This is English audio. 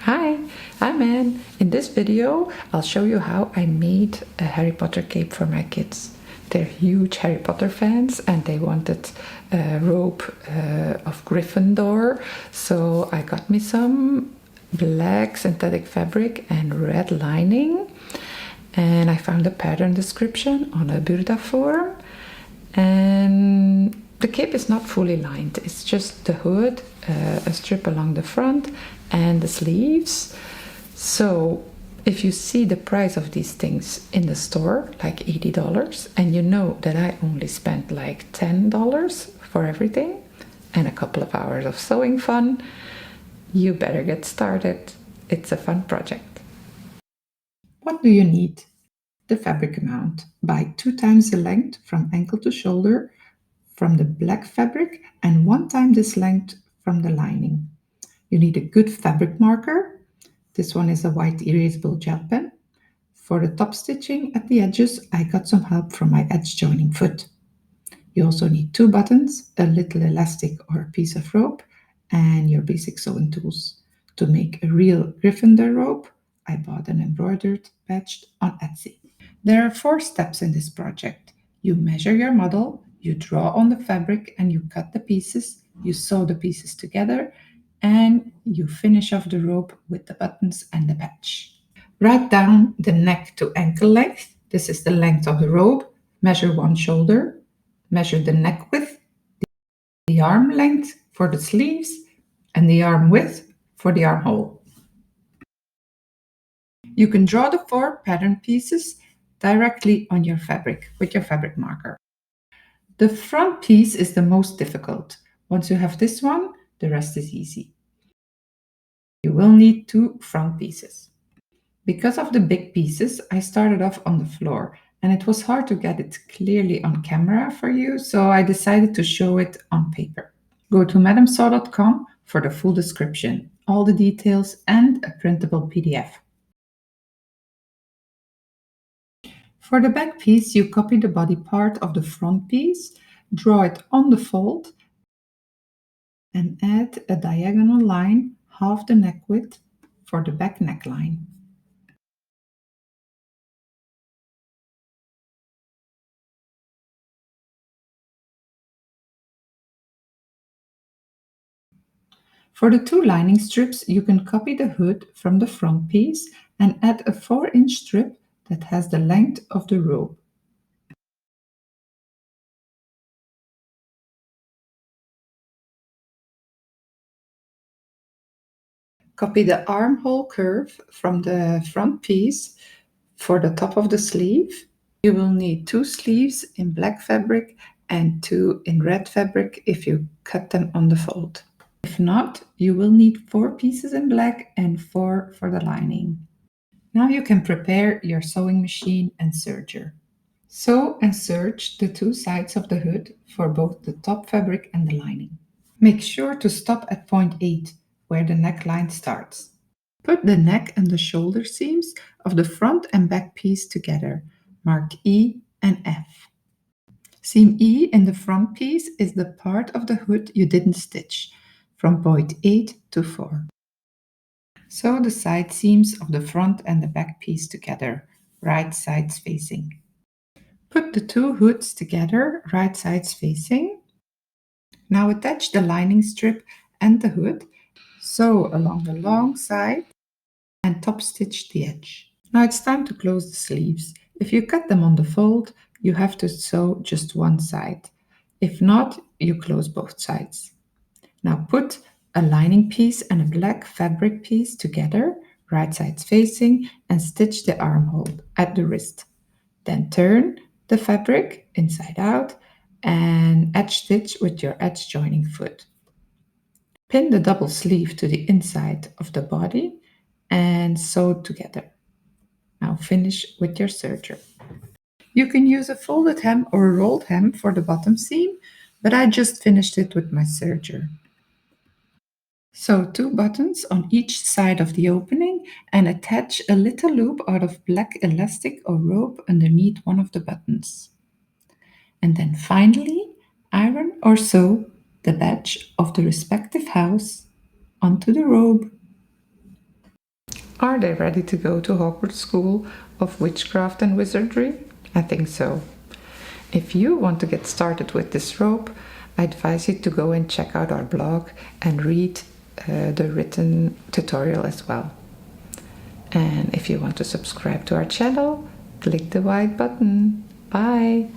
Hi, I'm Anne. In this video, I'll show you how I made a Harry Potter cape for my kids. They're huge Harry Potter fans and they wanted a robe of Gryffindor. So I got me some black synthetic fabric and red lining. And I found a pattern description on a Burda forum. And the cape is not fully lined, it's just the hood, a strip along the front, and the sleeves. So if you see the price of these things in the store, like $80, and you know that I only spent like $10 for everything and a couple of hours of sewing fun, you better get started. It's a fun project. What do you need? The fabric amount. Buy 2 times the length from ankle to shoulder from the black fabric and 1 time this length from the lining. You need a good fabric marker. This one is a white erasable gel pen. For the top stitching at the edges, I got some help from my edge joining foot. You also need 2 buttons, a little elastic or a piece of rope, and your basic sewing tools. To make a real Gryffindor robe, I bought an embroidered patch on Etsy. There are 4 steps in this project. You measure your model, you draw on the fabric and you cut the pieces, you sew the pieces together, and you finish off the robe with the buttons and the patch. Write down the neck to ankle length. This is the length of the robe. Measure one shoulder. Measure the neck width, the arm length for the sleeves, and the arm width for the armhole. You can draw the 4 pattern pieces directly on your fabric with your fabric marker. The front piece is the most difficult. Once you have this one, the rest is easy. You will need 2 front pieces. Because of the big pieces, I started off on the floor and it was hard to get it clearly on camera for you, so I decided to show it on paper. Go to madamsaw.com for the full description, all the details, and a printable PDF. For the back piece, you copy the body part of the front piece, draw it on the fold, and add a diagonal line half the neck width for the back neckline. For the 2 lining strips, you can copy the hood from the front piece and add a 4-inch strip that has the length of the robe. Copy the armhole curve from the front piece for the top of the sleeve. You will need 2 sleeves in black fabric and 2 in red fabric if you cut them on the fold. If not, you will need 4 pieces in black and 4 for the lining. Now you can prepare your sewing machine and serger. Sew and serge the 2 sides of the hood for both the top fabric and the lining. Make sure to stop at point 8, where the neckline starts. Put the neck and the shoulder seams of the front and back piece together, marked E and F. Seam E in the front piece is the part of the hood you didn't stitch, from point 8 to 4. Sew the side seams of the front and the back piece together, right sides facing. Put the 2 hoods together, right sides facing. Now attach the lining strip and the hood. Sew along the long side and top stitch the edge. Now it's time to close the sleeves. If you cut them on the fold, you have to sew just one side. If not, you close both sides. Now put a lining piece and a black fabric piece together, right sides facing, and stitch the armhole at the wrist. Then turn the fabric inside out and edge stitch with your edge joining foot. Pin the double sleeve to the inside of the body and sew together. Now finish with your serger. You can use a folded hem or a rolled hem for the bottom seam, but I just finished it with my serger. Sew 2 buttons on each side of the opening and attach a little loop out of black elastic or rope underneath one of the buttons. And then finally, iron or sew the badge of the respective house onto the robe. Are they ready to go to Hogwarts School of Witchcraft and Wizardry? I think so. If you want to get started with this robe, I advise you to go and check out our blog and read the written tutorial as well. And if you want to subscribe to our channel, click the white button. Bye!